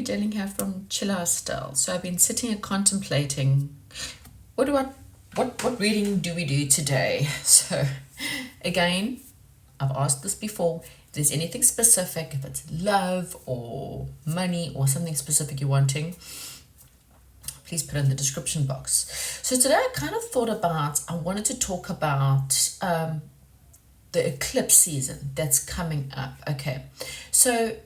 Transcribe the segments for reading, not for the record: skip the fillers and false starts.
Jolene here from Chill Out Style. So I've been sitting and contemplating what reading do we do today? So again, I've asked this before. If there's anything specific, if it's love or money or something specific you're wanting, please put it in the description box. So today I kind of thought about, I wanted to talk about the eclipse season that's coming up. Okay, so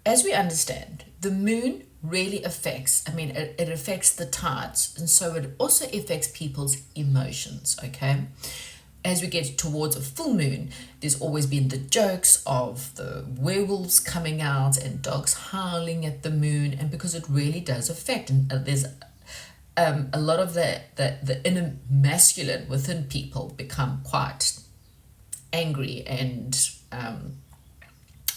as we understand, the moon really affects, it affects the tides, and so it also affects people's emotions, okay? As we get towards a full moon, there's always been the jokes of the werewolves coming out and dogs howling at the moon, and because it really does affect, and there's a lot of the inner masculine within people become quite angry and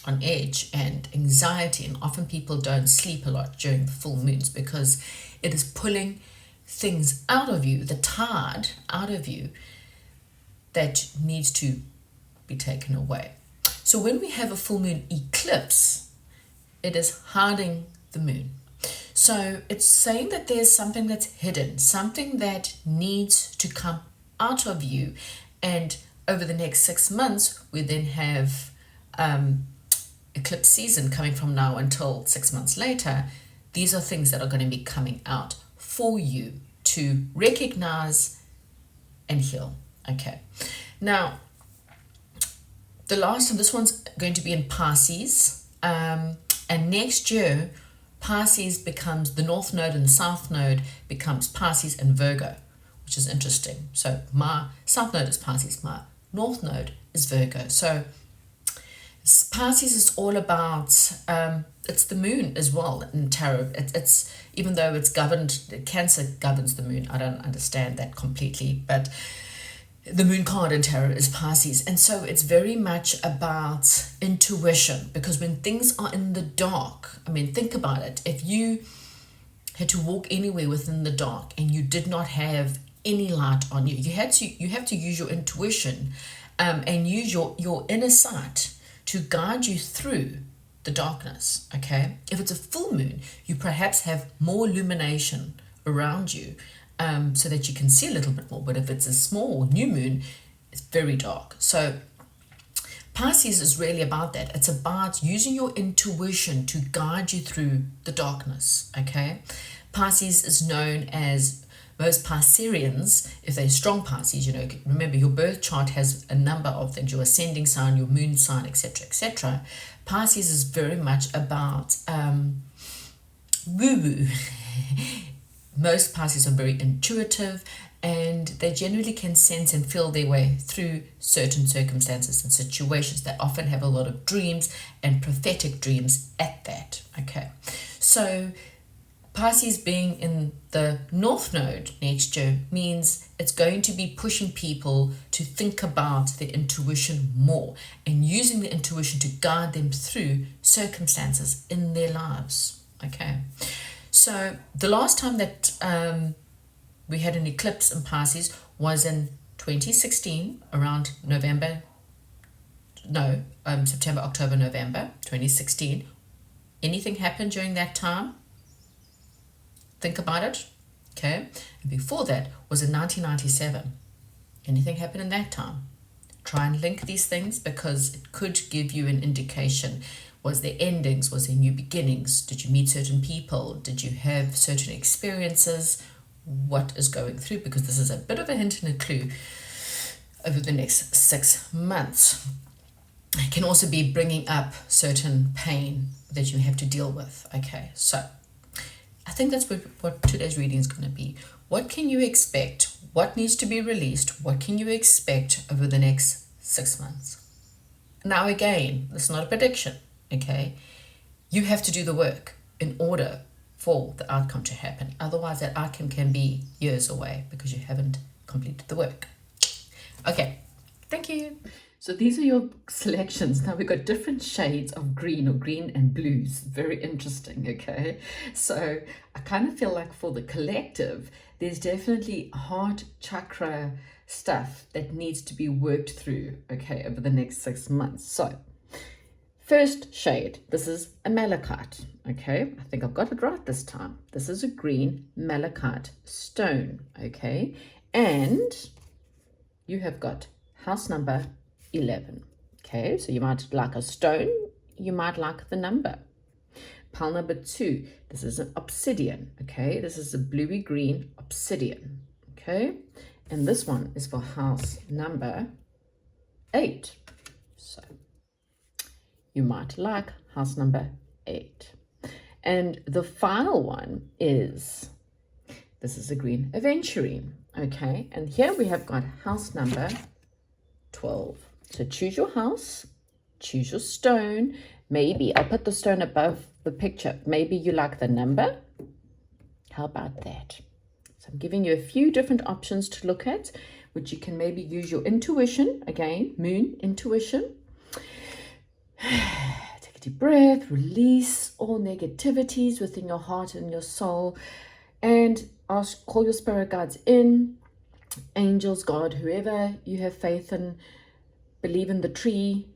on edge and anxiety, and often people don't sleep a lot during the full moons because it is pulling things out of you, the tide out of you that needs to be taken away. So when we have a full moon eclipse, it is hiding the moon. So it's saying that there's something that's hidden, something that needs to come out of you. And over the next 6 months, we then have eclipse season coming from now until 6 months later. These are things that are going to be coming out for you to recognize and heal. Okay, now the last time, this one's going to be in Pisces, and next year Pisces becomes the North Node, and the South Node becomes Pisces and Virgo, which is interesting. So my South Node is Pisces, my North Node is Virgo. So Pisces is all about, it's the moon as well in tarot. It's even though it's governed, Cancer governs the moon. I don't understand that completely, but the moon card in tarot is Pisces. And so it's very much about intuition, because when things are in the dark, think about it. If you had to walk anywhere within the dark and you did not have any light on you, you have to use your intuition and use your inner sight to guide you through the darkness, okay? If it's a full moon, you perhaps have more illumination around you so that you can see a little bit more. But if it's a small new moon, it's very dark. So Pisces is really about that. It's about using your intuition to guide you through the darkness, okay? Pisces is known as, most Pisceans, if they're strong Pisces, remember your birth chart has a number of things, your ascending sign, your moon sign, etc., etc. Pisces is very much about woo-woo. Most Pisces are very intuitive, and they generally can sense and feel their way through certain circumstances and situations. They often have a lot of dreams, and prophetic dreams at that, okay? So Pisces being in the North Node next year means it's going to be pushing people to think about their intuition more and using the intuition to guide them through circumstances in their lives, okay? So the last time that we had an eclipse in Pisces was in 2016, around September, October, November 2016. Anything happened during that time? Think about it, okay? And before that was in 1997. Anything happened in that time? Try and link these things, because it could give you an indication. Was there endings? Was there new beginnings? Did you meet certain people? Did you have certain experiences? What is going through? Because this is a bit of a hint and a clue over the next 6 months. It can also be bringing up certain pain that you have to deal with, okay? So I think that's what today's reading is going to be. What can you expect? What needs to be released? What can you expect over the next 6 months? Now again, it's not a prediction, okay? You have to do the work in order for the outcome to happen. Otherwise, that outcome can be years away because you haven't completed the work. Okay, thank you. So these are your selections. Now we've got different shades of green, or green and blues. Very interesting, okay? So I kind of feel like for the collective, there's definitely heart chakra stuff that needs to be worked through, okay, over the next 6 months. So First shade, this is a malachite. Okay, I think I've got it right this time. This is a green malachite stone. Okay, and you have got house number 11. Okay, so you might like a stone, you might like the number. Pile number 2, this is an obsidian. Okay, this is a bluey green obsidian. Okay, and this one is for house number 8. So you might like house number 8. And the final one is, this is a green aventurine. Okay, and here we have got house number 12. So choose your house, choose your stone. Maybe I'll put the stone above the picture. Maybe you like the number. How about that? So I'm giving you a few different options to look at, which you can maybe use your intuition. Again, moon intuition. Take a deep breath, release all negativities within your heart and your soul, and call your spirit guides in, angels, God, whoever you have faith in. Believe in the tree,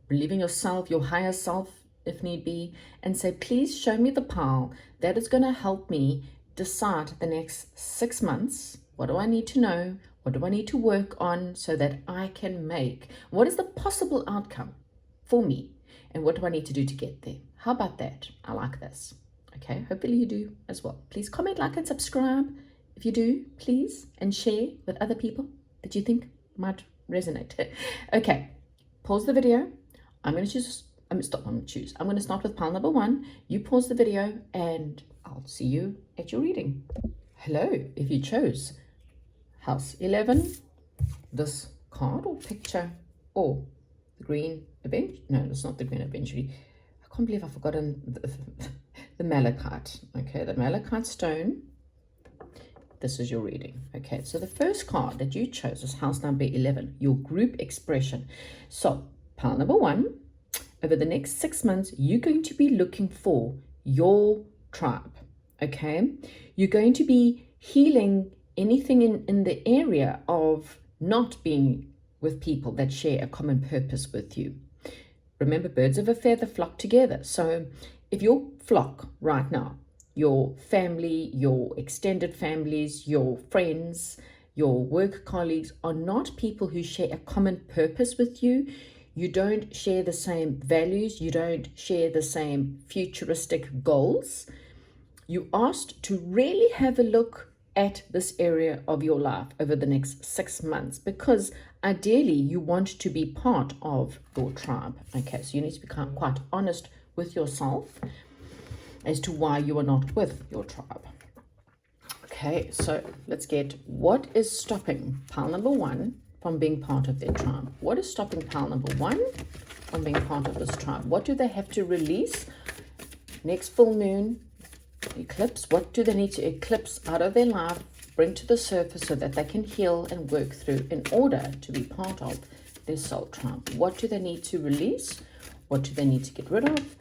believe in yourself, your higher self, if need be, and say, please show me the pile that is going to help me decide the next 6 months. What do I need to know? What do I need to work on so that I can make? What is the possible outcome for me? And what do I need to do to get there? How about that? I like this. Okay, hopefully you do as well. Please comment, like, and subscribe if you do, please, and share with other people that you think might resonate. Okay, pause the video. I'm going to start with pile number 1. You pause the video and I'll see you at your reading. Hello, if you chose house 11, this card or picture, or the green adventure. No, it's not the green adventure. I can't believe I've forgotten the malachite. Okay, the malachite stone. This is your reading. Okay, so the first card that you chose is house number 11, your group expression. So pile number 1, over the next 6 months, you're going to be looking for your tribe. Okay, you're going to be healing anything in the area of not being with people that share a common purpose with you. Remember, birds of a feather flock together. So if your flock right now, your family, your extended families, your friends, your work colleagues are not people who share a common purpose with you, you don't share the same values, you don't share the same futuristic goals, you asked to really have a look at this area of your life over the next 6 months, because ideally you want to be part of your tribe. Okay, so you need to become quite honest with yourself as to why you are not with your tribe. Okay, so let's get what is stopping pile number 1 from being part of their tribe. What is stopping pile number 1 from being part of this tribe? What do they have to release? Next full moon, eclipse, what do they need to eclipse out of their life, bring to the surface so that they can heal and work through in order to be part of their soul tribe? What do they need to release? What do they need to get rid of?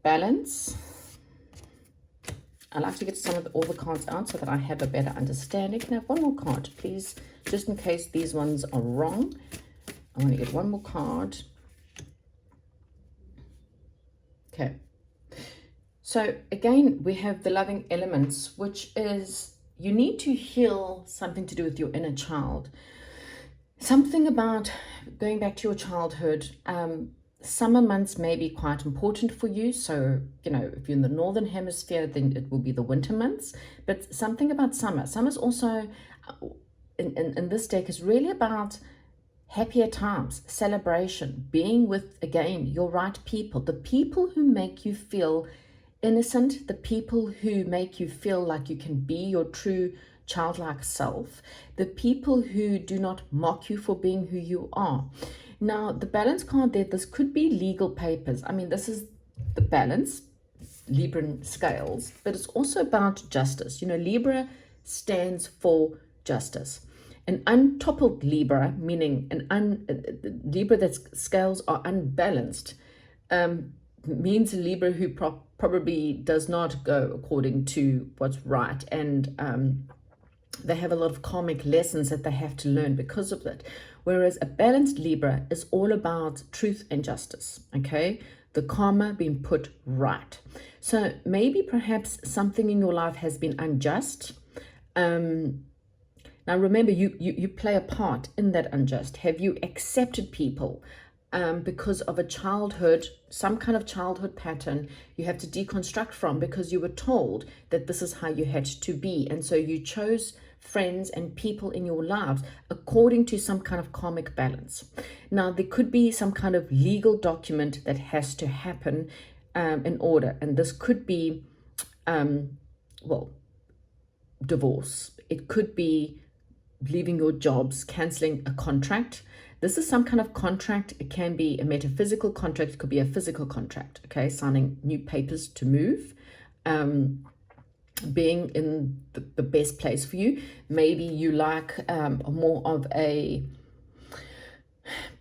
Balance. I like to get all the cards out so that I have a better understanding. Can I have one more card, please? Just in case these ones are wrong. I want to get one more card. Okay. So again, we have the loving elements, which is you need to heal something to do with your inner child. Something about going back to your childhood. Summer months may be quite important for you. So, you know, if you're in the northern hemisphere, then it will be the winter months. But something about summer. Summer's also, in this deck, is really about happier times, celebration, being with, again, your right people. The people who make you feel innocent, the people who make you feel like you can be your true childlike self, the people who do not mock you for being who you are. Now, the balance card there, this could be legal papers. I mean, this is the balance, Libran scales, but it's also about justice. You know, Libra stands for justice. An untoppled Libra, meaning Libra that's scales are unbalanced, means a Libra who probably does not go according to what's right and They have a lot of karmic lessons that they have to learn because of that. Whereas a balanced Libra is all about truth and justice, okay? The karma being put right. So maybe perhaps something in your life has been unjust. Now remember, you play a part in that unjust. Have you accepted people because of a childhood, some kind of childhood pattern you have to deconstruct from because you were told that this is how you had to be. And so you chose friends and people in your lives according to some kind of karmic balance. Now, there could be some kind of legal document that has to happen in order. And this could be, divorce. It could be leaving your jobs, canceling a contract. This is some kind of contract. It can be a metaphysical contract. It could be a physical contract, okay? Signing new papers to move, being in the best place for you. Maybe you like more of a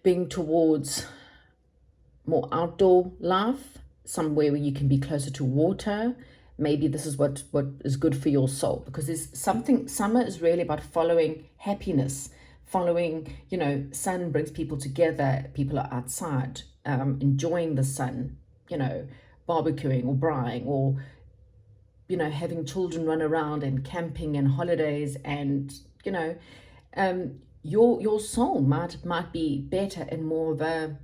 being towards more outdoor life, somewhere where you can be closer to water. Maybe this is what is good for your soul, because there's something, summer is really about following happiness, following, sun brings people together. People are outside, enjoying the sun, barbecuing or braaiing or, having children run around and camping and holidays and, your soul might be better in more of a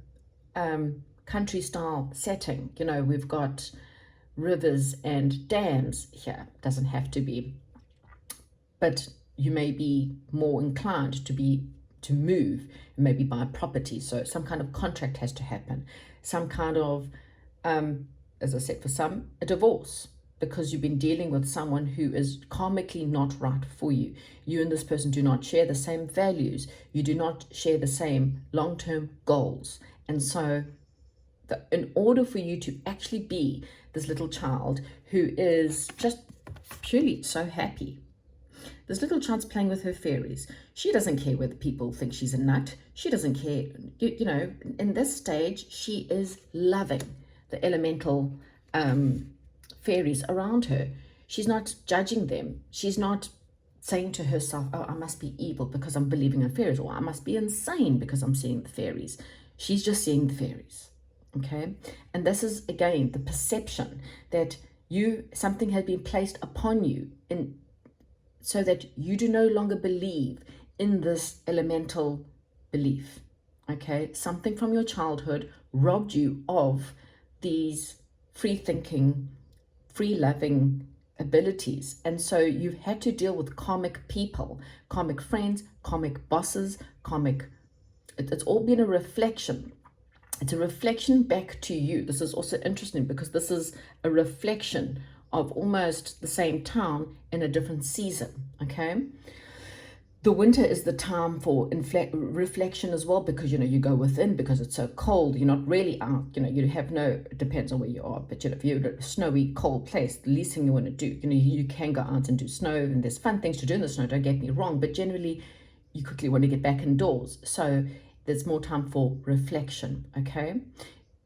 country style setting. We've got rivers and dams here. Doesn't have to be, but you may be more inclined to move, maybe buy property. So some kind of contract has to happen, some kind of as I said, for some, a divorce, because you've been dealing with someone who is karmically not right for you. You and this person do not share the same values. You do not share the same long-term goals. And so in order for you to actually be this little child who is just purely so happy, this little child's playing with her fairies. She doesn't care whether people think she's a nut. She doesn't care. In this stage, she is loving the elemental fairies around her. She's not judging them. She's not saying to herself, oh, I must be evil because I'm believing in fairies, or I must be insane because I'm seeing the fairies. She's just seeing the fairies. Okay, and this is again the perception that something has been placed upon you, so that you do no longer believe in this elemental belief. Okay, something from your childhood robbed you of these free thinking, free loving abilities, and so you've had to deal with karmic people, karmic friends, karmic bosses, it's all been a reflection. It's a reflection back to you. This is also interesting because this is a reflection of almost the same town in a different season, okay? The winter is the time for reflection as well, because, you go within because it's so cold. You're not really out, you have it depends on where you are, but, if you're in a snowy, cold place, the least thing you want to do, you can go out and do snow, and there's fun things to do in the snow, don't get me wrong, but generally you quickly want to get back indoors. So there's more time for reflection, okay?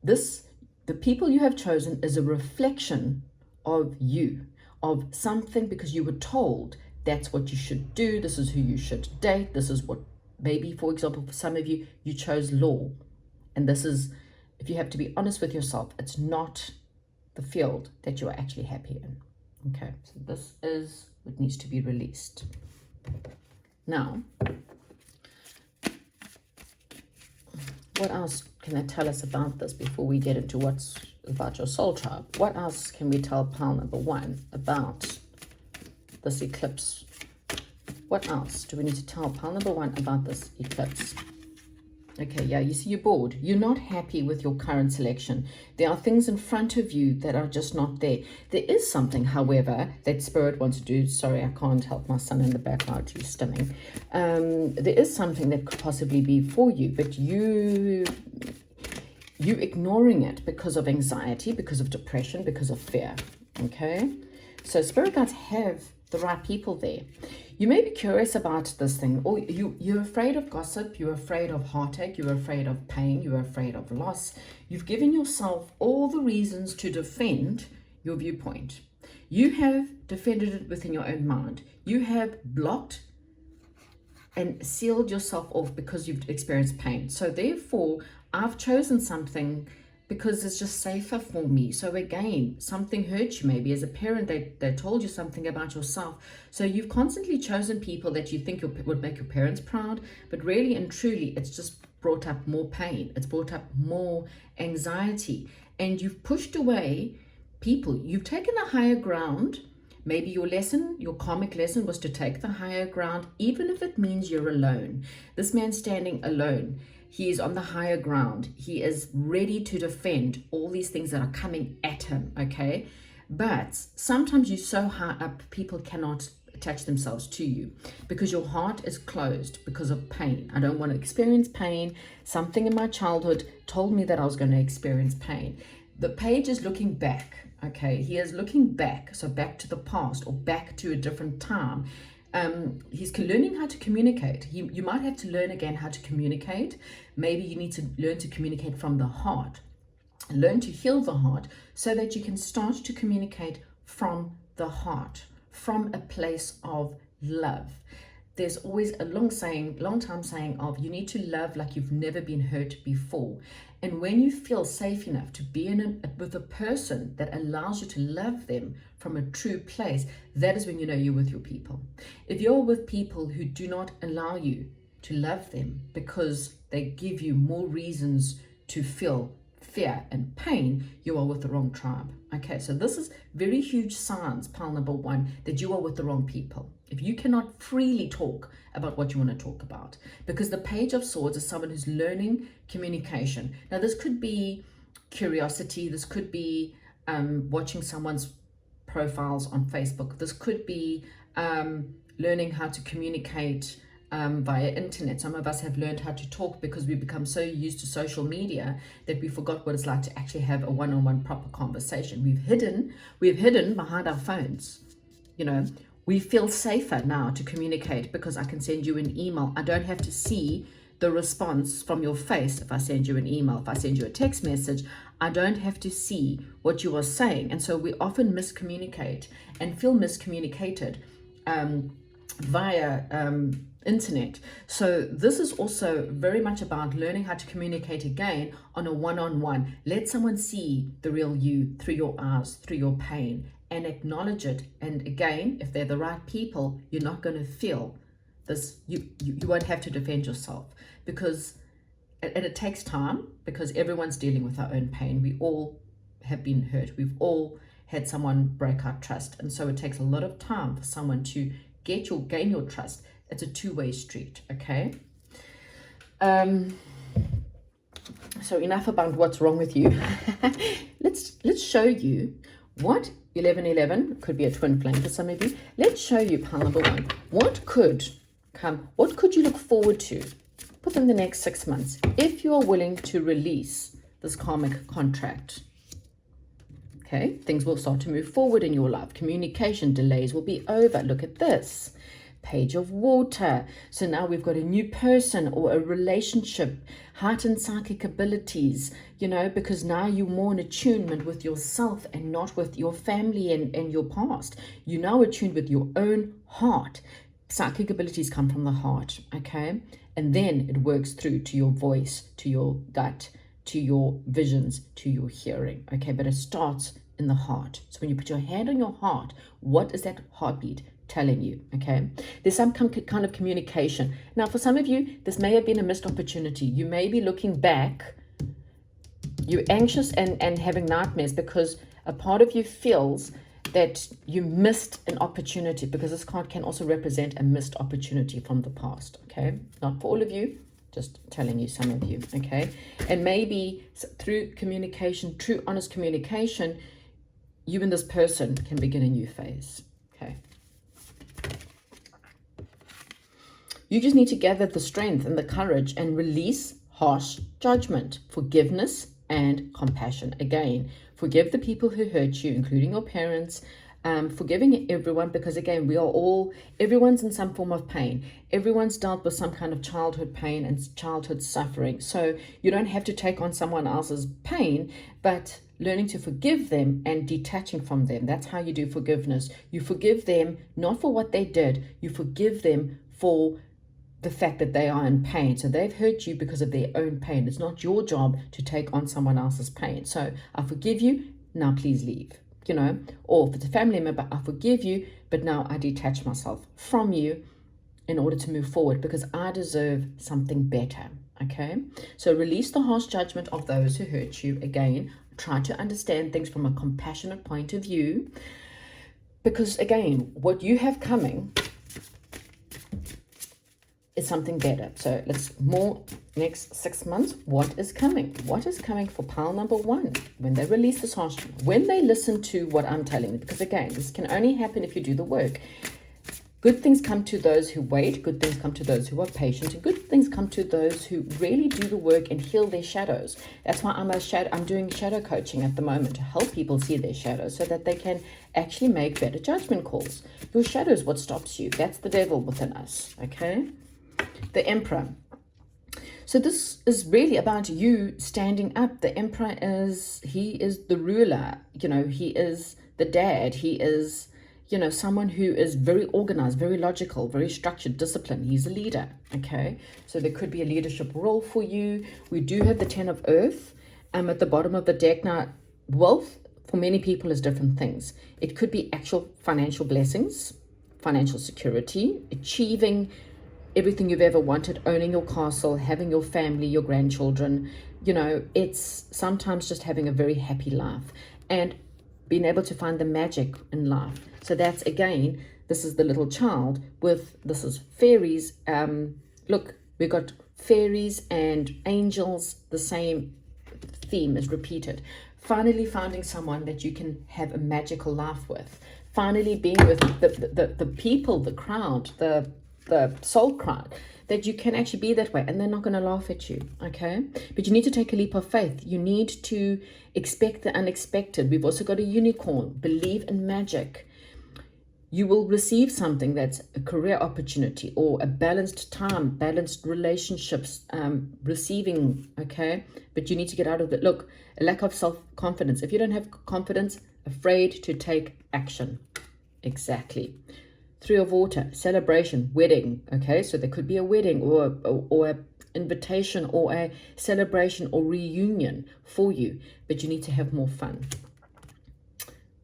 The people you have chosen is a reflection of you, of something, because you were told that's what you should do, this is who you should date, this is what, maybe, for example, for some of you, you chose law. And this is, if you have to be honest with yourself, it's not the field that you are actually happy in, okay? So this is what needs to be released. Now, what else can they tell us about this before we get into what's about your soul tribe? What else can we tell pile number 1 about this eclipse? What else do we need to tell pile number 1 about this eclipse? Okay, yeah, you see you're bored. You're not happy with your current selection. There are things in front of you that are just not there. There is something, however, that Spirit wants to do. Sorry, I can't help my son in the background. He's stimming. There is something that could possibly be for you, but you ignoring it because of anxiety, because of depression, because of fear. Okay? So Spirit guides have the right people there. You may be curious about this thing, or you're afraid of gossip, you're afraid of heartache, you're afraid of pain, you're afraid of loss. You've given yourself all the reasons to defend your viewpoint. You have defended it within your own mind. You have blocked and sealed yourself off because you've experienced pain. So therefore, I've chosen something because it's just safer for me. So again, something hurt you maybe as a parent, they told you something about yourself. So you've constantly chosen people that you think would make your parents proud, but really and truly, it's just brought up more pain. It's brought up more anxiety. And you've pushed away people. You've taken the higher ground. Maybe your lesson, your karmic lesson was to take the higher ground, even if it means you're alone. This man's standing alone. He is on the higher ground. He is ready to defend all these things that are coming at him, okay? But sometimes you're so high up, people cannot attach themselves to you because your heart is closed because of pain. I don't want to experience pain. Something in my childhood told me that I was going to experience pain. The page is looking back, okay? He is looking back, so back to the past or back to a different time. He's learning how to communicate. You might have to learn again how to communicate. Maybe you need to learn to communicate from the heart. Learn to heal the heart so that you can start to communicate from the heart, from a place of love. There's always a long time saying of you need to love like you've never been hurt before. And when you feel safe enough to be with a person that allows you to love them from a true place, that is when you know you're with your people. If you're with people who do not allow you to love them because they give you more reasons to feel fear and pain, you are with the wrong tribe. Okay, so this is very huge signs, pile number one, that you are with the wrong people. If you cannot freely talk about what you want to talk about, because the Page of Swords is someone who's learning communication. Now, this could be curiosity. This could be watching someone's profiles on Facebook. This could be learning how to communicate via internet. Some of us have learned how to talk because we've become so used to social media that we forgot what it's like to actually have a one-on-one proper conversation. We've hidden behind our phones. You know, we feel safer now to communicate because I can send you an email. I don't have to see the response from your face if I send you an email. If I send you a text message, I don't have to see what you are saying. And so we often miscommunicate and feel miscommunicated via internet. So this is also very much about learning how to communicate again on a one-on-one. Let someone see the real you through your eyes, through your pain, and acknowledge it. And again, if they're the right people, you're not going to feel this. You won't have to defend yourself because, and it takes time because everyone's dealing with our own pain. We all have been hurt. We've all had someone break our trust. And so it takes a lot of time for someone to gain your trust. It's a two-way street, okay? So enough about what's wrong with you. Let's show you what 1111 could be a twin flame for some of you. Let's show you pile number one. What could you look forward to within the next 6 months if you are willing to release this karmic contract? Okay, things will start to move forward in your life. Communication delays will be over. Look at this. Page of Water. So now we've got a new person or a relationship, heightened psychic abilities, you know, because now you're more in attunement with yourself and not with your family and your past. You're now attuned with your own heart. Psychic abilities come from the heart, okay? And then it works through to your voice, to your gut, to your visions, to your hearing, okay? But it starts in the heart. So when you put your hand on your heart, what is that heartbeat telling you? Okay, there's some kind of communication. Now, for some of you, this may have been a missed opportunity. You may be looking back, you're anxious and having nightmares because a part of you feels that you missed an opportunity, because this card can also represent a missed opportunity from the past. Okay, not for all of you, just telling you some of you. Okay, and maybe through communication, true honest communication, you and this person can begin a new phase. Okay, you just need to gather the strength and the courage and release harsh judgment, forgiveness and compassion. Again, forgive the people who hurt you, including your parents, forgiving everyone, because again, everyone's in some form of pain. Everyone's dealt with some kind of childhood pain and childhood suffering. So you don't have to take on someone else's pain, but learning to forgive them and detaching from them. That's how you do forgiveness. You forgive them not for what they did, you forgive them for the fact that they are in pain. So they've hurt you because of their own pain. It's not your job to take on someone else's pain. So I forgive you, now please leave, or if it's a family member, I forgive you, but now I detach myself from you in order to move forward because I deserve something better. Okay, so release the harsh judgment of those who hurt you. Again, try to understand things from a compassionate point of view, because again, what you have coming is something better. So let's more next 6 months. What is coming? What is coming for pile number 1 when they release this harsh, when they listen to what I'm telling them? Because again, this can only happen if you do the work. Good things come to those who wait. Good things come to those who are patient. And good things come to those who really do the work and heal their shadows. That's why I'm doing shadow coaching at the moment to help people see their shadows so that they can actually make better judgment calls. Your shadow is what stops you. That's the devil within us. Okay? The Emperor. So this is really about you standing up. The Emperor he is the ruler. He is the dad. He is someone who is very organized, very logical, very structured, disciplined. He's a leader, okay? So there could be a leadership role for you. We do have the 10 of Earth at the bottom of the deck. Now, wealth for many people is different things. It could be actual financial blessings, financial security, achieving everything you've ever wanted, owning your castle, having your family, your grandchildren. It's sometimes just having a very happy life and being able to find the magic in life. So that's, again, this is the little child this is fairies. Look, we got fairies and angels. The same theme is repeated. Finally finding someone that you can have a magical life with. Finally being with the people, the crowd, the soul crowd, that you can actually be that way and they're not going to laugh at you, okay? But you need to take a leap of faith. You need to expect the unexpected. We've also got a unicorn. Believe in magic. You will receive something that's a career opportunity or a balanced time, balanced relationships, receiving, okay? But you need to get out of it. Look, a lack of self-confidence. If you don't have confidence, afraid to take action. Exactly. 3 of Water, celebration, wedding, okay? So there could be a wedding or an invitation or a celebration or reunion for you, but you need to have more fun.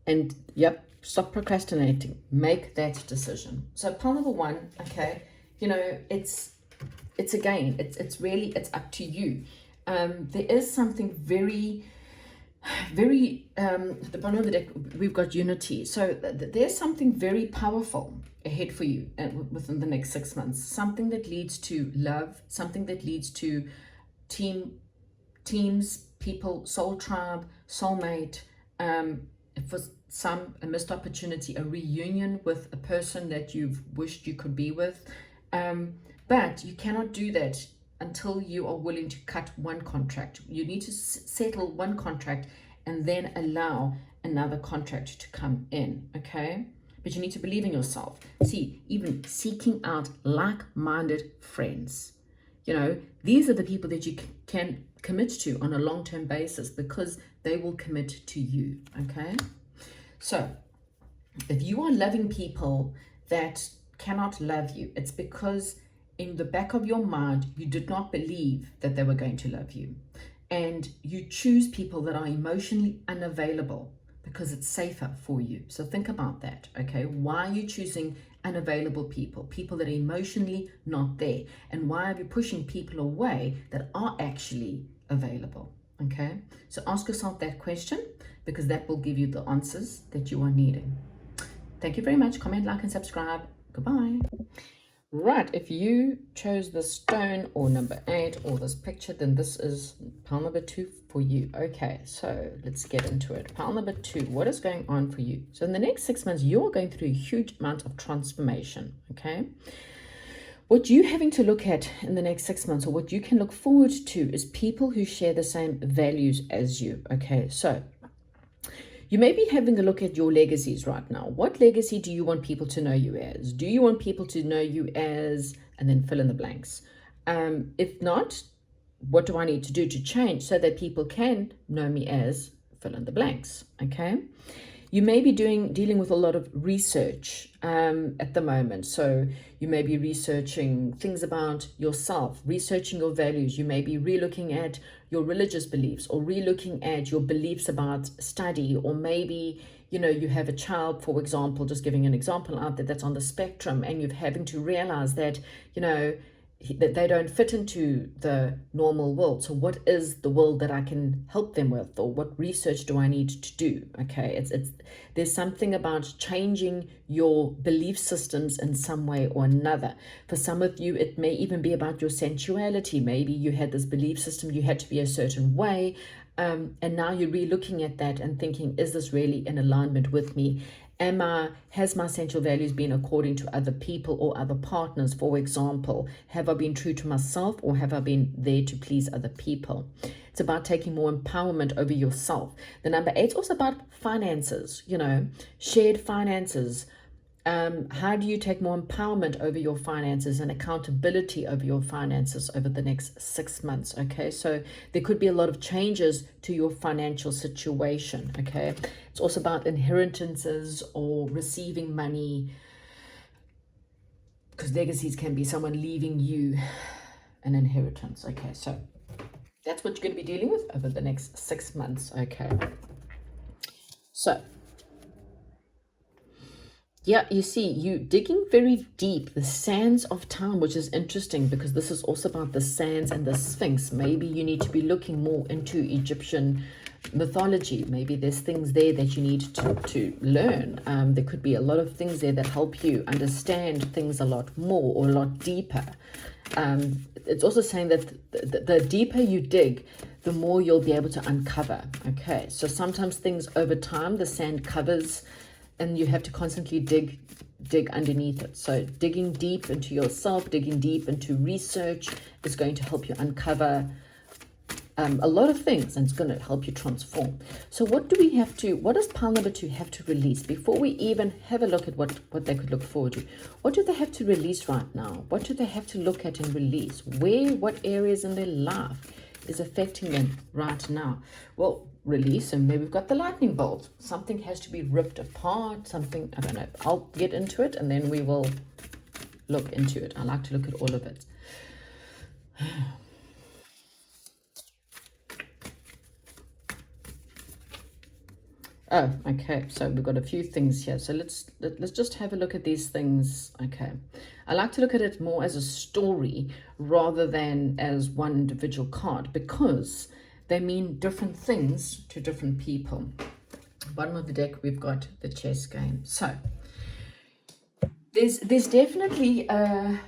And, yep, stop procrastinating. Make that decision. So pile number 1, okay, it's again, it's really, it's up to you. There is something very at the bottom of the deck, we've got unity. So there's something very powerful ahead for you within the next 6 months. Something that leads to love, something that leads to teams, people, soul tribe, soulmate. For some, a missed opportunity, a reunion with a person that you've wished you could be with. But you cannot do that until you are willing to cut one contract. You need to settle one contract and then allow another contract to come in, okay? But you need to believe in yourself. See, even seeking out like-minded friends. These are the people that you can commit to on a long-term basis because they will commit to you, okay? So, if you are loving people that cannot love you, it's because in the back of your mind, you did not believe that they were going to love you. And you choose people that are emotionally unavailable because it's safer for you. So think about that, okay? Why are you choosing unavailable people? People that are emotionally not there. And why are you pushing people away that are actually available, okay? So ask yourself that question because that will give you the answers that you are needing. Thank you very much. Comment, like, and subscribe. Goodbye. Right, if you chose the stone or number 8 or this picture, then this is pile number 2 for you. Okay, so let's get into it. Pile number 2, what is going on for you? So in the next 6 months, you're going through a huge amount of transformation, okay? What you're having to look at in the next 6 months, or what you can look forward to, is people who share the same values as you, okay? So you may be having a look at your legacies right now. What legacy do you want people to know you as? Do you want people to know you as, and then fill in the blanks? If not, what do I need to do to change so that people can know me as, fill in the blanks, okay? You may be dealing with a lot of research at the moment. So you may be researching things about yourself, researching your values. You may be relooking at your religious beliefs or relooking at your beliefs about study, or maybe you have a child, for example, just giving an example out there, that's on the spectrum, and you're having to realize that that they don't fit into the normal world. So what is the world that I can help them with, or what research do I need to do? Okay, it's there's something about changing your belief systems in some way or another. For some of you, it may even be about your sensuality. Maybe you had this belief system, you had to be a certain way, and now you're re-looking at that and thinking, is this really in alignment with me? Has my sensual values been according to other people or other partners? For example, have I been true to myself, or have I been there to please other people? It's about taking more empowerment over yourself. The number 8 is also about finances, shared finances. How do you take more empowerment over your finances and accountability over your finances over the next 6 months? Okay, so there could be a lot of changes to your financial situation. Okay, it's also about inheritances or receiving money, because legacies can be someone leaving you an inheritance. Okay, so that's what you're going to be dealing with over the next 6 months. Okay, so yeah, you see, you digging very deep, the sands of time, which is interesting because this is also about the sands and the Sphinx. Maybe you need to be looking more into Egyptian mythology. Maybe there's things there that you need to learn. There could be a lot of things there that help you understand things a lot more or a lot deeper. It's also saying that the deeper you dig, the more you'll be able to uncover. Okay, so sometimes things over time, the sand covers, and you have to constantly dig underneath it. So digging deep into yourself, digging deep into research is going to help you uncover a lot of things, and it's going to help you transform. So what does pile number 2 have to release before we even have a look at what they could look forward to? What do they have to release right now? What do they have to look at and release? What areas in their life is affecting them right now? Well, release, and maybe we've got the lightning bolt. Something has to be ripped apart, something, I don't know. I'll get into it and then we will look into it. I like to look at all of it. Oh, okay, so we've got a few things here. So let's just have a look at these things. Okay, I like to look at it more as a story rather than as one individual card, because they mean different things to different people. Bottom of the deck, we've got the chess game. So there's definitely a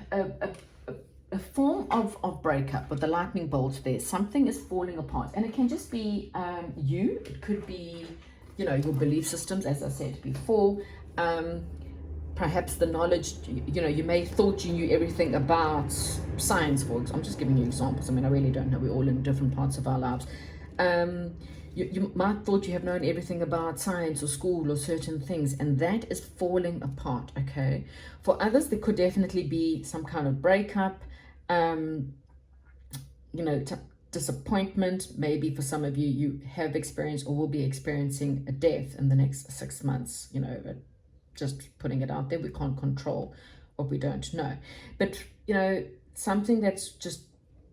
form of breakup with the lightning bolt there. Something is falling apart, and it can just be you. It could be your belief systems, as I said before. Perhaps the knowledge, you may thought you knew everything about science, for example. I'm just giving you examples. I mean, I really don't know. We're all in different parts of our lives. You might thought you have known everything about science or school or certain things, and that is falling apart. Okay, for others there could definitely be some kind of breakup, disappointment. Maybe for some of you, you have experienced or will be experiencing a death in the next 6 months. Just putting it out there. We can't control what we don't know, but something that's just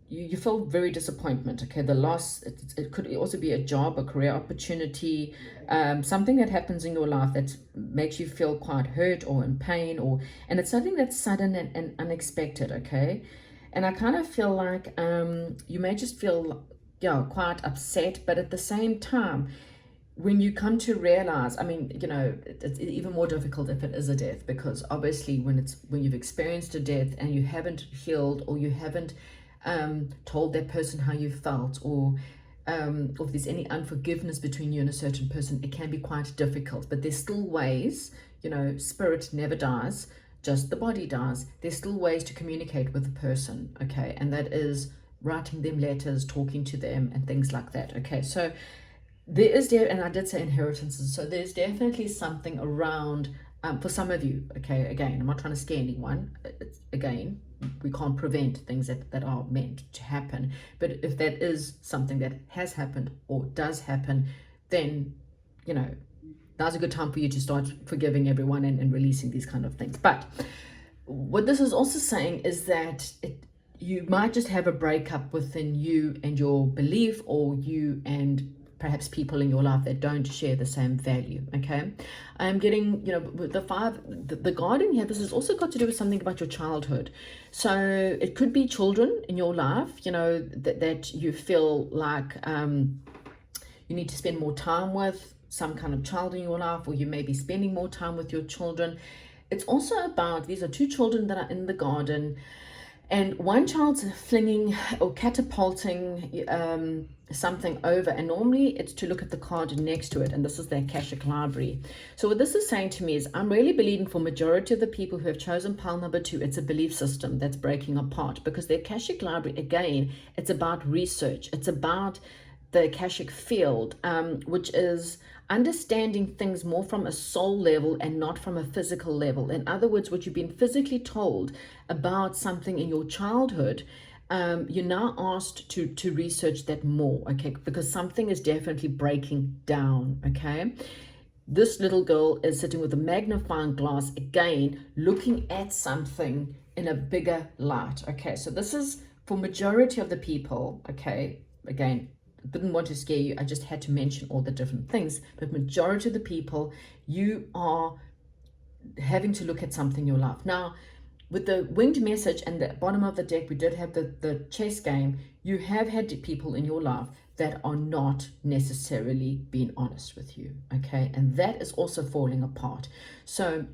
you feel very disappointment. Okay, the loss, it could also be a job, a career opportunity, something that happens in your life that makes you feel quite hurt or in pain, and it's something that's sudden and unexpected. Okay, and I kind of feel like you may just feel quite upset, but at the same time, when you come to realize, I mean, it's even more difficult if it is a death, because obviously when you've experienced a death and you haven't healed, or you haven't told that person how you felt, or if there's any unforgiveness between you and a certain person, it can be quite difficult. But there's still ways, spirit never dies, just the body dies. There's still ways to communicate with the person, okay? And that is writing them letters, talking to them, and things like that, okay? So there is and I did say inheritances, so there's definitely something around for some of you. Okay, again, I'm not trying to scare anyone. Again, we can't prevent things that are meant to happen, but if that is something that has happened or does happen, then, you know, now's a good time for you to start forgiving everyone and releasing these kind of things. But what this is also saying is that you might just have a breakup within you and your belief, or you and perhaps people in your life that don't share the same value. Okay, I'm getting, you know, with the garden here, this has also got to do with something about your childhood. So it could be children in your life, you know, that you feel like you need to spend more time with, some kind of child in your life, or you may be spending more time with your children. It's also about, these are two children that are in the garden, and one child's flinging or catapulting something over, and normally it's to look at the card next to it, and this is the Akashic Library. So what this is saying to me is, I'm really believing for majority of the people who have chosen pile number 2, it's a belief system that's breaking apart, because the Akashic Library, again, it's about research. It's about the Akashic field, which is understanding things more from a soul level and not from a physical level. In other words, what you've been physically told about something in your childhood, you're now asked to research that more, okay? Because something is definitely breaking down, okay? This little girl is sitting with a magnifying glass, again, looking at something in a bigger light, okay? So this is for majority of the people, okay? Again, didn't want to scare you, I just had to mention all the different things, but majority of the people, you are having to look at something in your life. Now, with the winged message and the bottom of the deck, we did have the chess game. You have had people in your life that are not necessarily being honest with you, okay? And that is also falling apart. So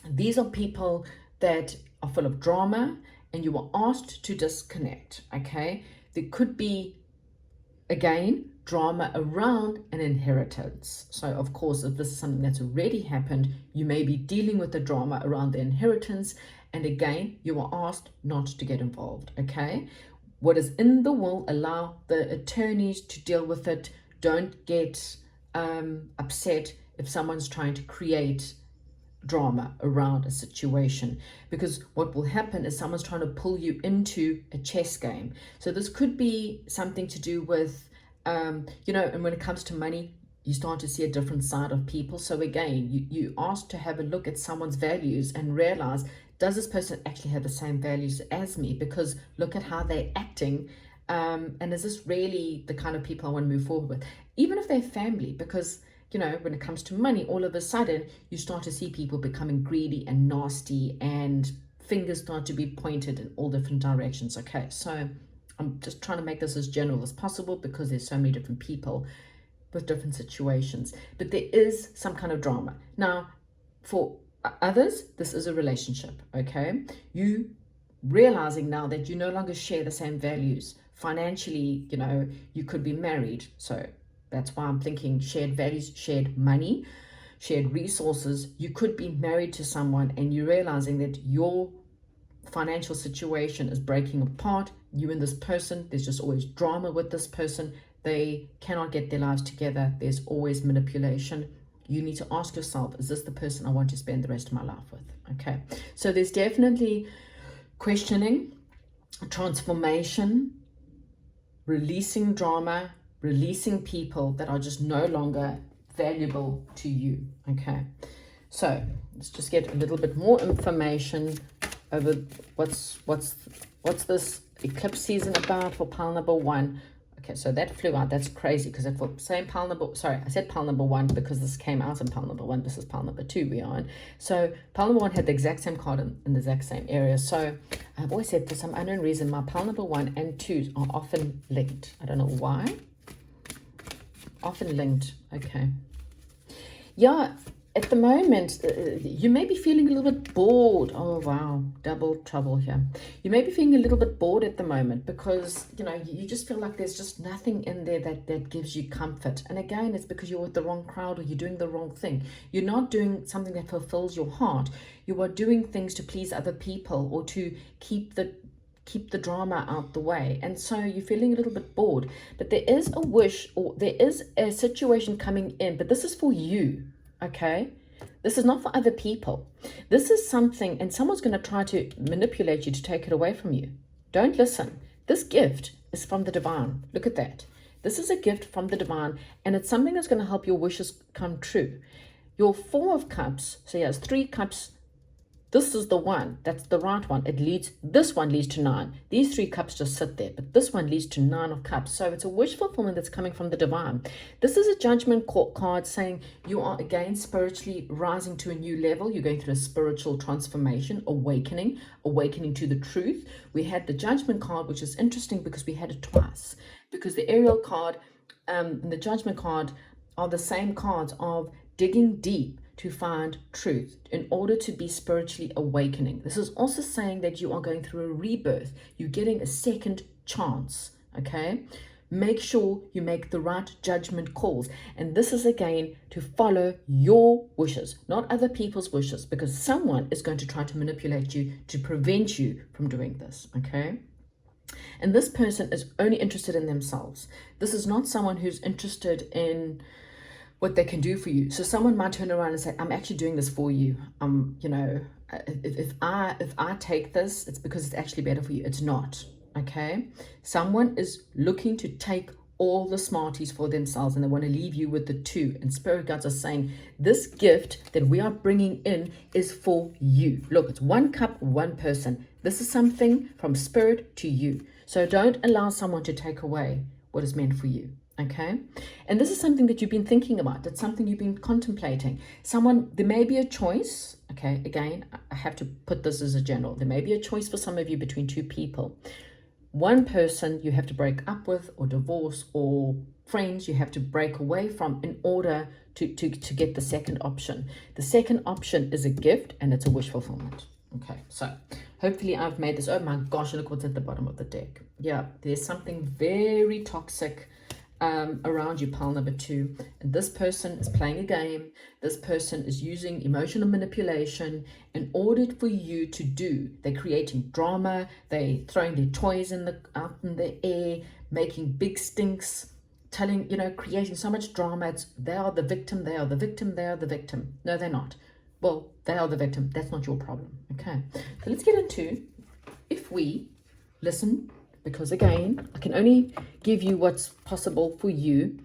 these are people that are full of drama, and you were asked to disconnect, okay? There could be, again, drama around an inheritance. So of course, if this is something that's already happened, you may be dealing with the drama around the inheritance. And again, you are asked not to get involved, okay? What is in the will, allow the attorneys to deal with it. Don't get upset if someone's trying to create drama around a situation, because what will happen is someone's trying to pull you into a chess game. So this could be something to do with, you know, and when it comes to money, you start to see a different side of people. So again, you asked to have a look at someone's values and realize, does this person actually have the same values as me? Because look at how they're acting. And is this really the kind of people I want to move forward with? Even if they're family, because, you know, when it comes to money, all of a sudden you start to see people becoming greedy and nasty, and fingers start to be pointed in all different directions. Okay, so I'm just trying to make this as general as possible, because there's so many different people with different situations, but there is some kind of drama. Now, for others, this is a relationship, okay? You realizing now that you no longer share the same values. Financially, you know, you could be married, so that's why I'm thinking shared values, shared money, shared resources. You could be married to someone and you're realizing that your financial situation is breaking apart. You and this person, there's just always drama with this person. They cannot get their lives together. There's always manipulation. You need to ask yourself, is this the person I want to spend the rest of my life with? Okay, so there's definitely questioning, transformation, releasing drama, releasing people that are just no longer valuable to you. Okay, so let's just get a little bit more information over what's this eclipse season about for pile number 1. Okay, so that flew out. That's crazy, because for same pile number, sorry, I said pile number 1 because this came out in pile number 1. This is pile number 2 we are in. So pile number 1 had the exact same card in the exact same area. So I've always said, for some unknown reason, my pile number 1 and 2 are often linked. I don't know why. Often linked. Okay. Yeah, at the moment, you may be feeling a little bit bored. Oh, wow. Double trouble here. You may be feeling a little bit bored at the moment, because, you know, you just feel like there's just nothing in there that gives you comfort. And again, it's because you're with the wrong crowd, or you're doing the wrong thing. You're not doing something that fulfills your heart. You are doing things to please other people, or to keep the drama out the way. And so you're feeling a little bit bored. But there is a wish, or there is a situation coming in, but this is for you. Okay, this is not for other people. This is something, and someone's going to try to manipulate you to take it away from you. Don't listen. This gift is from the divine. Look at that. This is a gift from the divine, and it's something that's going to help your wishes come true. Your Four of Cups, so yes, 3 cups. This is the one, that's the right one. This one leads to 9. These 3 cups just sit there, but this one leads to 9 of cups. So it's a wish fulfillment that's coming from the divine. This is a judgment card saying you are again spiritually rising to a new level. You're going through a spiritual transformation, awakening to the truth. We had the judgment card, which is interesting because we had it twice. Because the Ariel card and the judgment card are the same cards of digging deep to find truth in order to be spiritually awakening. This is also saying that you are going through a rebirth. You're getting a second chance, okay? Make sure you make the right judgment calls. And this is again to follow your wishes, not other people's wishes, because someone is going to try to manipulate you to prevent you from doing this, okay? And this person is only interested in themselves. This is not someone who's interested in what they can do for you. So someone might turn around and say, I'm actually doing this for you. You know, if I take this, it's because it's actually better for you. It's not, okay? Someone is looking to take all the smarties for themselves, and they want to leave you with the 2. And spirit guides are saying, this gift that we are bringing in is for you. Look, it's 1 cup, 1 person. This is something from spirit to you. So don't allow someone to take away what is meant for you. Okay, and this is something that you've been thinking about. It's something you've been contemplating. There may be a choice. Okay, again, I have to put this as a general. There may be a choice for some of you between 2 people. 1 person you have to break up with, or divorce, or friends you have to break away from in order to get the second option. The second option is a gift, and it's a wish fulfillment. Okay, so hopefully I've made this. Oh my gosh, look what's at the bottom of the deck. Yeah, there's something very toxic around you, pile number 2, and this person is playing a game. This person is using emotional manipulation in order for you to do. They're creating drama. They're throwing their toys out in the air, making big stinks, creating so much drama. They are the victim. They are the victim. They are the victim. No, they're not. Well, they are the victim. That's not your problem. Okay, so let's get into if we listen. Because again, I can only give you what's possible for you.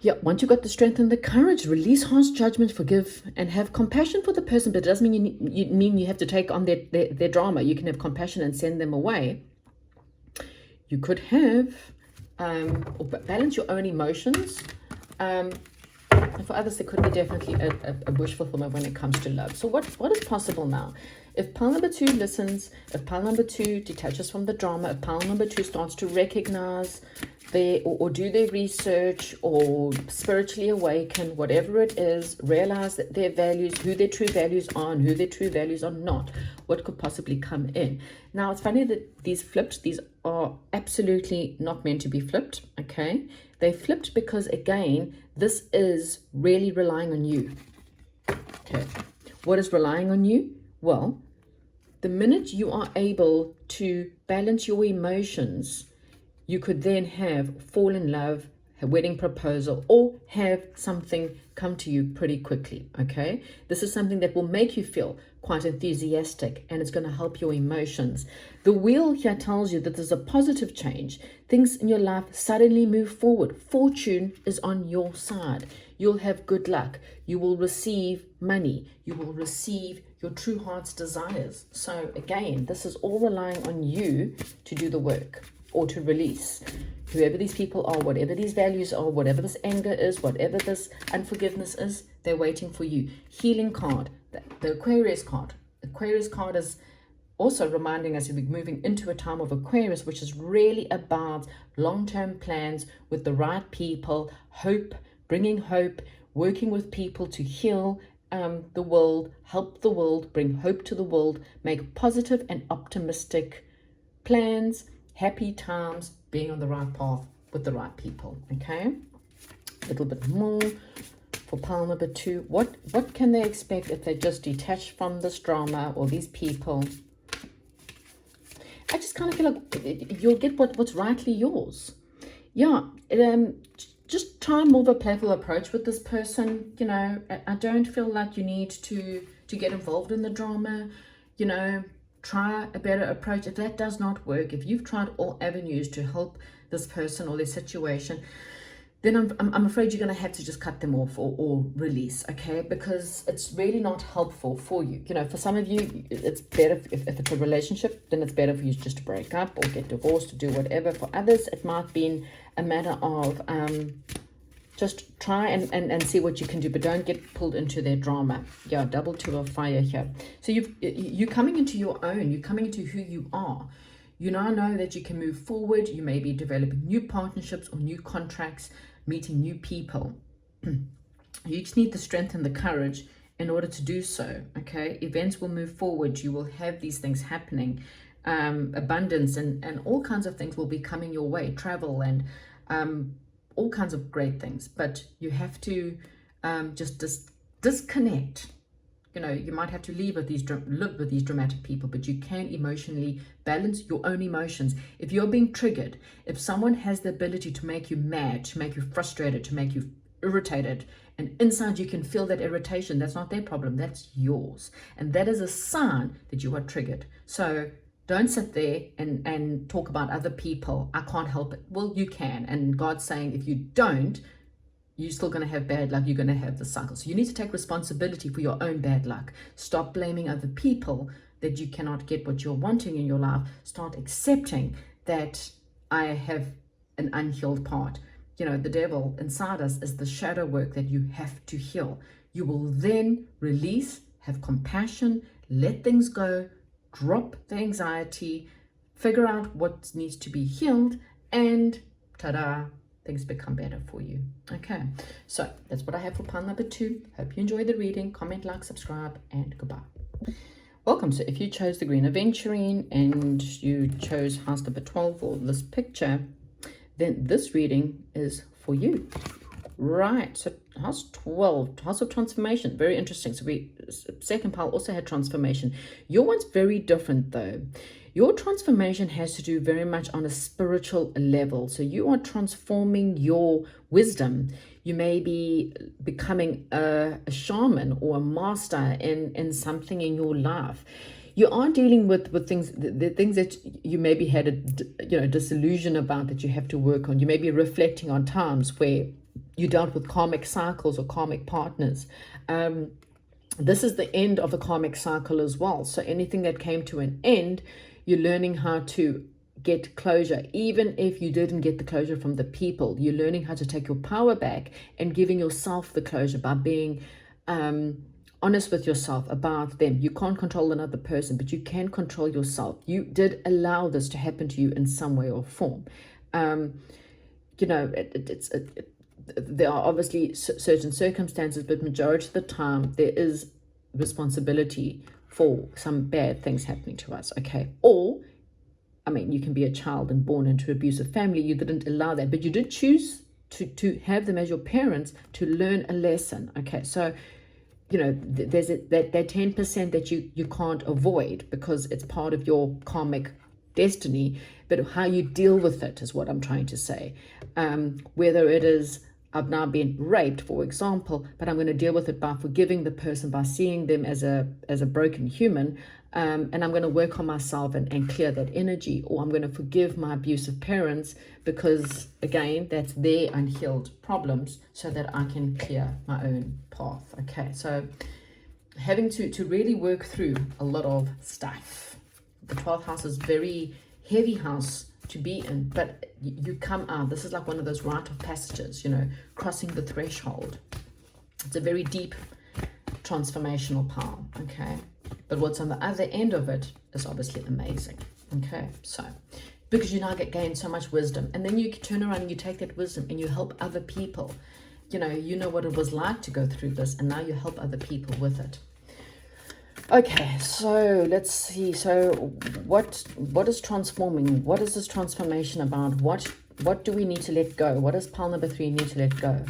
Yeah, once you've got the strength and the courage, release harsh judgment, forgive, and have compassion for the person. But it doesn't mean you have to take on their drama. You can have compassion and send them away. You could have, or balance your own emotions. And for others, there could be definitely a wish fulfillment when it comes to love. So what is possible now? If pile number 2 listens, if pile number 2 detaches from the drama, if pile number 2 starts to recognize or do their research or spiritually awaken, whatever it is, realize that their values, who their true values are and who their true values are not, what could possibly come in. Now, it's funny that these are absolutely not meant to be flipped, okay? They flipped because, again, this is really relying on you. Okay, what is relying on you? Well, the minute you are able to balance your emotions, you could then fall in love, a wedding proposal, or have something come to you pretty quickly, okay? This is something that will make you feel quite enthusiastic, and it's going to help your emotions. The wheel here tells you that there's a positive change. Things in your life suddenly move forward. Fortune is on your side. You'll have good luck. You will receive money. You will receive your true heart's desires. So again, this is all relying on you to do the work or to release. Whoever these people are, whatever these values are, whatever this anger is, whatever this unforgiveness is, they're waiting for you. Healing card, the Aquarius card. Aquarius card is also reminding us that we're moving into a time of Aquarius, which is really about long-term plans with the right people, hope, bringing hope, working with people to heal the world, help the world, bring hope to the world, make positive and optimistic plans, happy times, being on the right path with the right people. Okay, a little bit more for pile number 2. What can they expect if they just detach from this drama or these people? I just kind of feel like you'll get what's rightly yours. Yeah, just try more of a playful approach with this person. You know, I don't feel like you need to get involved in the drama. You know, try a better approach. If that does not work, if you've tried all avenues to help this person or their situation, then I'm afraid you're going to have to just cut them off or release, okay? Because it's really not helpful for you. You know, for some of you, it's better if it's a relationship, then it's better for you just to break up or get divorced or do whatever. For others, it might be a matter of just try and see what you can do, but don't get pulled into their drama. Yeah, double two of fire here. So you're coming into your own. You're coming into who you are. You now know that you can move forward. You may be developing new partnerships or new contracts, meeting new people. You just need the strength and the courage in order to do so, okay? Events will move forward. You will have these things happening. Abundance and all kinds of things will be coming your way. Travel and all kinds of great things. But you have to just disconnect. You know, you might have to live with these dramatic people, but you can emotionally balance your own emotions. If you're being triggered, if someone has the ability to make you mad, to make you frustrated, to make you irritated, and inside you can feel that irritation, that's not their problem, that's yours. And that is a sign that you are triggered. So don't sit there and talk about other people. I can't help it. Well, you can. And God's saying if you don't, you're still going to have bad luck. You're going to have the cycle. So you need to take responsibility for your own bad luck. Stop blaming other people that you cannot get what you're wanting in your life. Start accepting that I have an unhealed part. You know, the devil inside us is the shadow work that you have to heal. You will then release, have compassion, let things go, drop the anxiety, figure out what needs to be healed, and ta-da, things become better for you. Okay, so that's what I have for pile number 2. Hope you enjoyed the reading. Comment, like, subscribe, and goodbye. Welcome. So if you chose the Green Aventurine and you chose house number 12 or this picture, then this reading is for you. Right, so house 12, house of transformation, very interesting. So second pile also had transformation. Your one's very different though. Your transformation has to do very much on a spiritual level. So you are transforming your wisdom. You may be becoming a shaman or a master in something in your life. You are dealing with things, the things that you maybe had a disillusion about that you have to work on. You may be reflecting on times where you dealt with karmic cycles or karmic partners. This is the end of a karmic cycle as well. So anything that came to an end, you're learning how to get closure. Even if you didn't get the closure from the people, you're learning how to take your power back and giving yourself the closure by being honest with yourself about them. You can't control another person, but you can control yourself. You did allow this to happen to you in some way or form. There are obviously certain circumstances, but majority of the time there is responsibility for some bad things happening to us, okay? Or, I mean, you can be a child and born into an abusive family. You didn't allow that, but you did choose to have them as your parents to learn a lesson, okay? So, there's that 10% that you can't avoid because it's part of your karmic destiny, but how you deal with it is what I'm trying to say. Whether it is, I've now been raped, for example, but I'm going to deal with it by forgiving the person, by seeing them as a broken human, and I'm going to work on myself and clear that energy. Or I'm going to forgive my abusive parents because, again, that's their unhealed problems so that I can clear my own path. Okay, so having to really work through a lot of stuff. The 12th house is very heavy house to be in, but you come out. This is like one of those rite of passages, crossing the threshold. It's a very deep transformational power, okay? But what's on the other end of it is obviously amazing, okay? So, because you now gain so much wisdom, and then you turn around and you take that wisdom and you help other people. You know what it was like to go through this, and now you help other people with it. Okay, so let's see. So what is transforming? What is this transformation about? What do we need to let go? What does pile number 3 need to let go?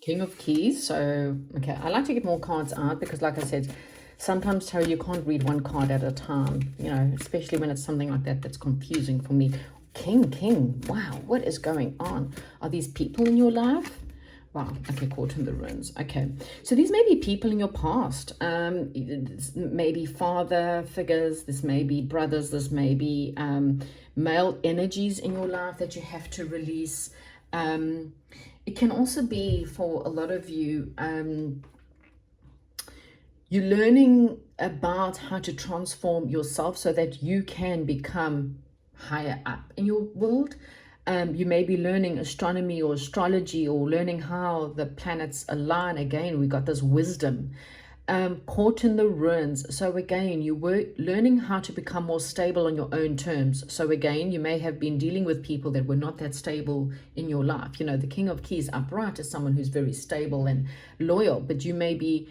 King of Keys. So, okay, I like to get more cards out because, like I said, sometimes, Tarot, you can't read one card at a time, especially when it's something like that that's confusing for me. King. Wow, what is going on? Are these people in your life? Wow. Okay, caught in the ruins. Okay. So these may be people in your past. Maybe father figures. This may be brothers. This may be male energies in your life that you have to release. It can also be for a lot of you, you're learning about how to transform yourself so that you can become higher up in your world. You may be learning astronomy or astrology, or learning how the planets align. Again, we got this wisdom. Caught in the ruins. So again, you were learning how to become more stable on your own terms. So again, you may have been dealing with people that were not that stable in your life. You know, the King of Keys upright is someone who's very stable and loyal, but you may be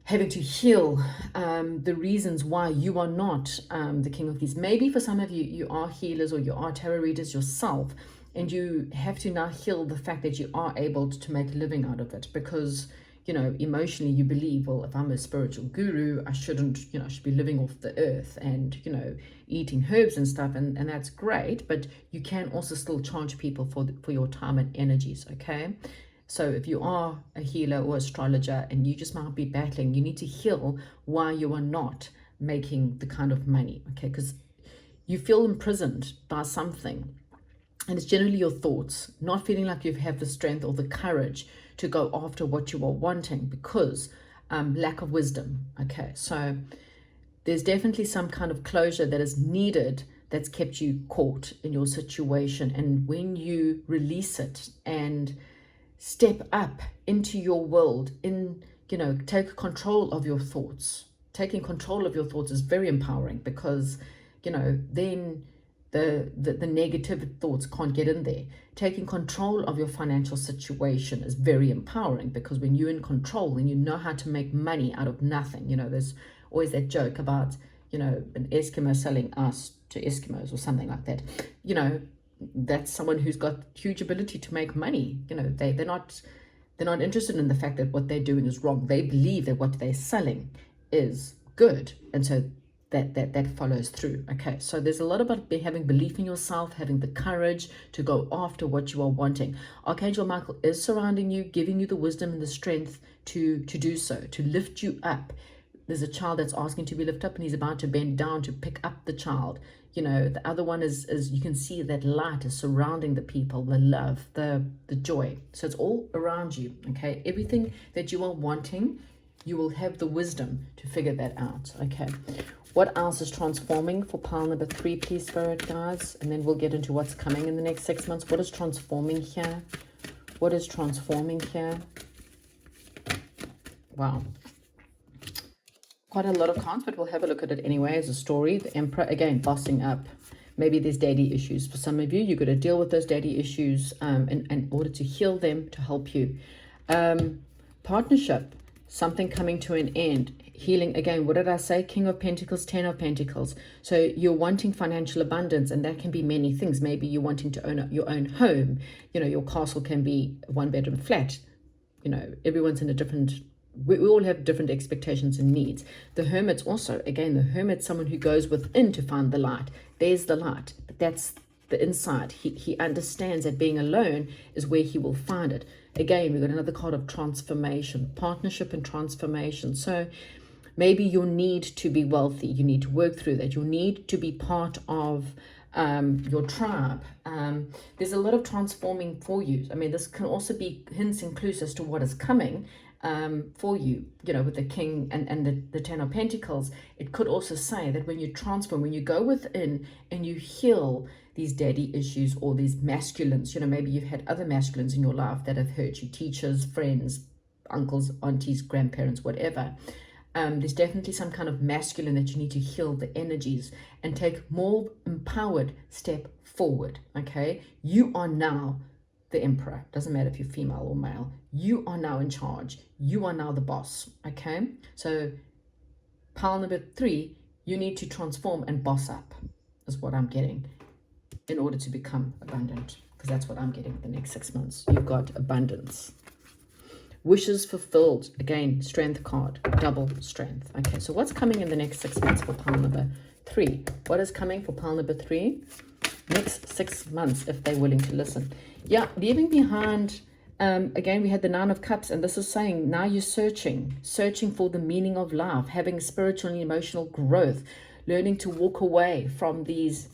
having to heal the reasons why you are not the King of Keys. Maybe for some of you, you are healers or you are tarot readers yourself, and you have to now heal the fact that you are able to make a living out of it, because, you know, emotionally you believe, well, if I'm a spiritual guru, I shouldn't, you know, I should be living off the earth and, you know, eating herbs and stuff, and that's great, but you can also still charge people for your time and energies, okay? So if you are a healer or astrologer and you just might be battling, you need to heal why you are not making the kind of money, okay? Because you feel imprisoned by something, and it's generally your thoughts, not feeling like you have the strength or the courage to go after what you are wanting because lack of wisdom, okay? So there's definitely some kind of closure that is needed that's kept you caught in your situation. And when you release it and step up into your world, take control of your thoughts. Taking control of your thoughts is very empowering, because, then the negative thoughts can't get in there. Taking control of your financial situation is very empowering, because when you're in control and you know how to make money out of nothing, there's always that joke about, an Eskimo selling ice to Eskimos or something like that. That's someone who's got huge ability to make money. They're not interested in the fact that what they're doing is wrong. They believe that what they're selling is good, and so that follows through. Okay, so there's a lot about having belief in yourself, having the courage to go after what you are wanting. Archangel Michael is surrounding you, giving you the wisdom and the strength to do so, to lift you up. There's a child that's asking to be lifted up, and he's about to bend down to pick up the child. The other one is you can see that light is surrounding the people, the love, the joy. So it's all around you, okay? Everything that you are wanting, you will have the wisdom to figure that out, okay? What else is transforming for pile number 3, please, Spirit guides? And then we'll get into what's coming in the next 6 months. What is transforming here? What is transforming here? Wow. Quite a lot of cards, but we'll have a look at it anyway as a story. The Emperor, again, bossing up. Maybe there's daddy issues. For some of you, you've got to deal with those daddy issues in order to heal them, to help you. Partnership, something coming to an end. Healing, again, what did I say? King of Pentacles, 10 of Pentacles. So you're wanting financial abundance, and that can be many things. Maybe you're wanting to own your own home. Your castle can be a 1-bedroom flat. Everyone's in a different... We all have different expectations and needs. The Hermit's also, again, the Hermit's someone who goes within to find the light. There's the light, but that's the inside. He understands that being alone is where he will find it. Again, we've got another card of transformation, partnership and transformation. So maybe your need to be wealthy, you need to work through that. You need to be part of your tribe. There's a lot of transforming for you. I mean, this can also be hints and clues as to what is coming for you, with the King and the 10 of Pentacles. It could also say that when you transform, when you go within and you heal these daddy issues or these masculines, maybe you've had other masculines in your life that have hurt you, teachers, friends, uncles, aunties, grandparents, whatever. There's definitely some kind of masculine that you need to heal the energies and take more empowered step forward, okay? You are now the Emperor. Doesn't matter if you're female or male. You are now in charge. You are now the boss, okay? So pile number 3, you need to transform and boss up, is what I'm getting, in order to become abundant, because that's what I'm getting the next 6 months. You've got abundance. Wishes fulfilled. Again, strength card, double strength. Okay, so what's coming in the next 6 months for pile number 3? What is coming for pile number 3? Next 6 months, if they're willing to listen. Yeah, leaving behind Again, we had the Nine of Cups, and this is saying now you're searching for the meaning of life, having spiritual and emotional growth, learning to walk away from these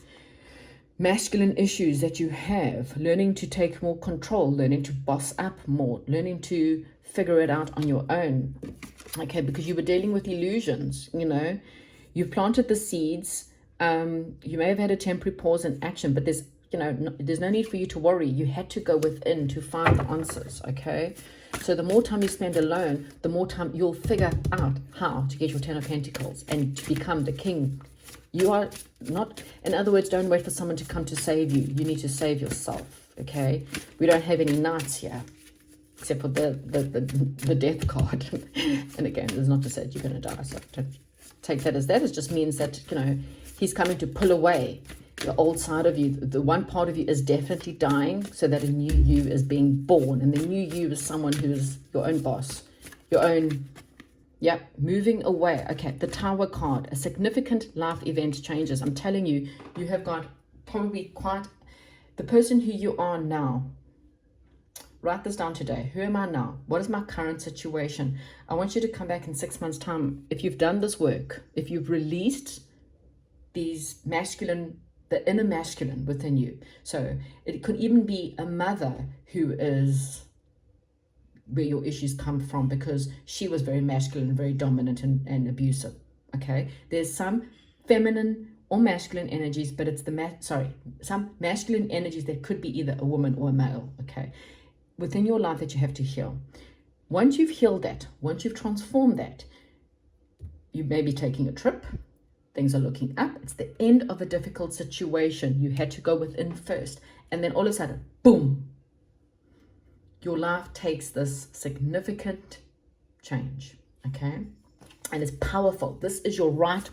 masculine issues that you have, learning to take more control, learning to boss up more, learning to figure it out on your own. Okay, because you were dealing with illusions, you know, you've planted the seeds. You may have had a temporary pause in action, but there's, you know, there's no need for you to worry. You had to go within to find the answers, okay? So the more time you spend alone, the more time you'll figure out how to get your 10 of Pentacles and to become the king. You are not, in other words, don't wait for someone to come to save you. You need to save yourself, okay? We don't have any knights here, except for the death card. And again, it's not to say that you're going to die, so don't take that as that. It just means that, you know, he's coming to pull away the old side of you. The one part of you is definitely dying so that a new you is being born. And the new you is someone who is your own boss, your own, moving away. Okay, the Tower card, a significant life event changes. I'm telling you, you have got probably quite, the person who you are now. Write this down today. Who am I now? What is my current situation? I want you to come back in 6 months' time. If you've done this work, if you've released these masculine, the inner masculine within you. So it could even be a mother who is where your issues come from, because she was very masculine, very dominant and abusive. Okay, there's some feminine or masculine energies, but it's some masculine energies that could be either a woman or a male, okay, within your life that you have to heal. Once you've healed that, once you've transformed that, you may be taking a trip. Things are looking up. It's the end of a difficult situation. You had to go within first. And then all of a sudden, boom, your life takes this significant change, okay? And it's powerful. This is your rite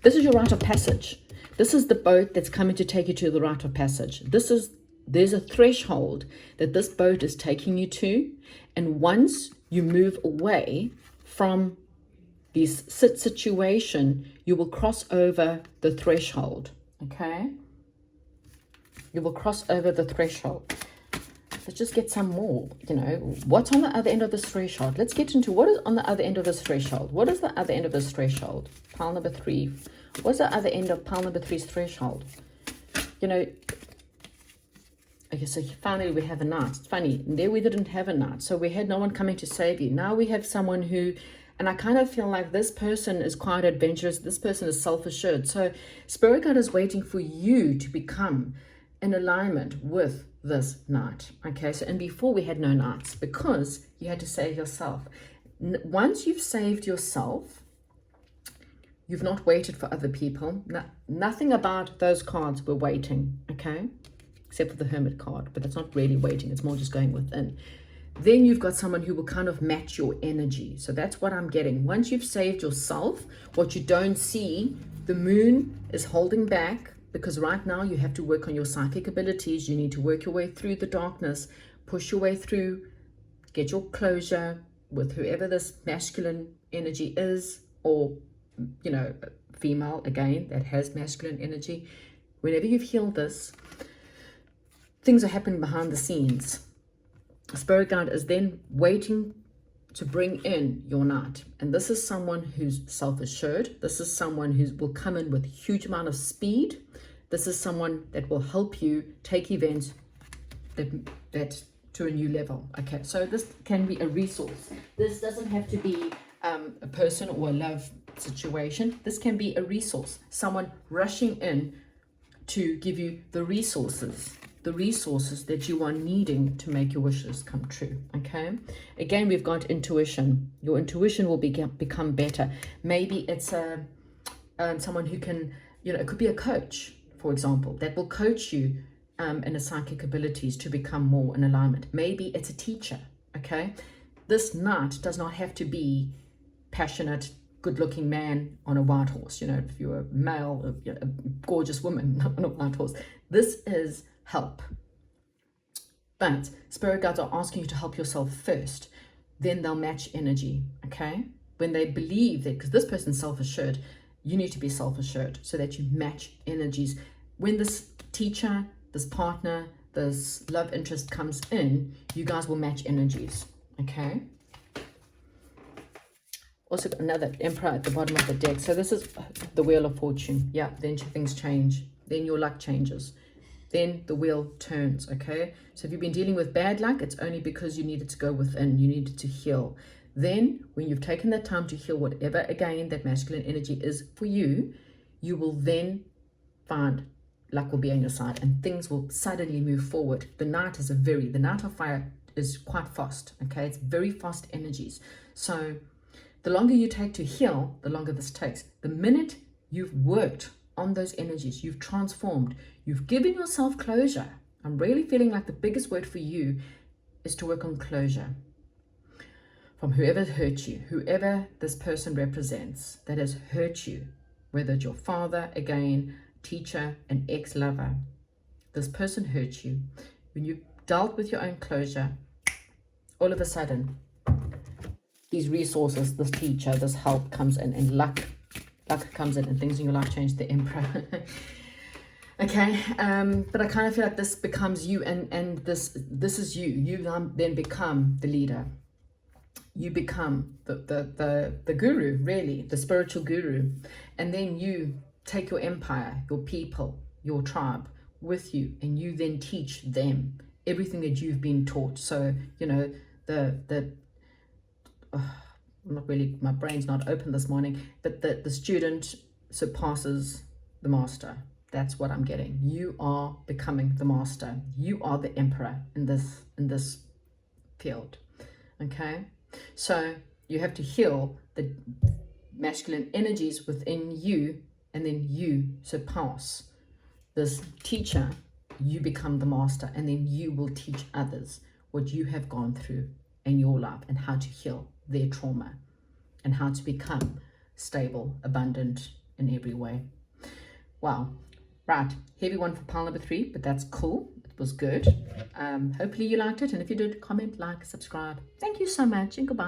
of passage. This is the boat that's coming to take you to the rite of passage. There's a threshold that this boat is taking you to. And once you move away from this situation, you will cross over the threshold, okay? You will cross over the threshold. Let's just get some more, you know, what's on the other end of this threshold? Let's get into what is on the other end of this threshold. What is the other end of this threshold? Pile number 3. What's the other end of pile number 3's threshold? You know, okay, so finally we have a knight. It's funny, there we didn't have a knight, so we had no one coming to save you. Now we have someone who, and I kind of feel like this person is quite adventurous. This person is self-assured. So Spirit Guide is waiting for you to become in alignment with this knight. Okay, so and before we had no knights because you had to save yourself. Once you've saved yourself, you've not waited for other people. Nothing about those cards were waiting, okay? Except for the Hermit card, but that's not really waiting. It's more just going within. Then you've got someone who will kind of match your energy. So that's what I'm getting. Once you've saved yourself, what you don't see, the moon is holding back, because right now you have to work on your psychic abilities. You need to work your way through the darkness, push your way through, get your closure with whoever this masculine energy is, or, you know, female, again, that has masculine energy. Whenever you've healed this, things are happening behind the scenes. Spirit Guide is then waiting to bring in your knight. And this is someone who's self-assured. This is someone who will come in with a huge amount of speed. This is someone that will help you take events that to a new level. Okay, so this can be a resource. This doesn't have to be a person or a love situation. This can be a resource. Someone rushing in to give you the resources that you are needing to make your wishes come true. Okay, again, we've got intuition. Your intuition will become better. Maybe it's someone who can, you know, it could be a coach, for example, that will coach you in the psychic abilities to become more in alignment. Maybe it's a teacher. Okay, this knight does not have to be passionate, good-looking man on a white horse. You know, if you're a male, a gorgeous woman on a white horse, this is help. But Spirit Guides are asking you to help yourself first. Then they'll match energy, okay? When they believe that, because this person's self-assured, you need to be self-assured so that you match energies. When this teacher, this partner, this love interest comes in, you guys will match energies, okay? Also another Emperor at the bottom of the deck. So this is the Wheel of Fortune. Yeah, then things change. Then your luck changes. Then the wheel turns, okay? So if you've been dealing with bad luck, it's only because you needed to go within. You needed to heal. Then when you've taken that time to heal whatever, again, that masculine energy is for you, you will then find luck will be on your side and things will suddenly move forward. The Knight of Fire is quite fast, okay? It's very fast energies. So the longer you take to heal, the longer this takes. The minute you've worked on those energies, you've transformed, you've given yourself closure. I'm really feeling like the biggest word for you is to work on closure. From whoever hurt you, whoever this person represents that has hurt you, whether it's your father, again, teacher, an ex-lover, this person hurt you. When you dealt with your own closure, all of a sudden, these resources, this teacher, this help comes in, and luck comes in, and things in your life change. The Emperor. Okay, but I kind of feel like this becomes you, and this is you. You then become the leader. You become the guru, really, the spiritual guru, and then you take your empire, your people, your tribe with you, and you then teach them everything that you've been taught. So you know not really, my brain's not open this morning, but the student surpasses the master. That's what I'm getting. You are becoming the master. You are the emperor in this field. Okay, so you have to heal the masculine energies within you, and then you surpass this teacher. You become the master, and then you will teach others what you have gone through in your life and how to heal their trauma and how to become stable, abundant in every way. Wow. Right, heavy one for pile number 3, but that's cool. It was good. Hopefully you liked it, and if you did, comment, like, subscribe. Thank you so much, and goodbye.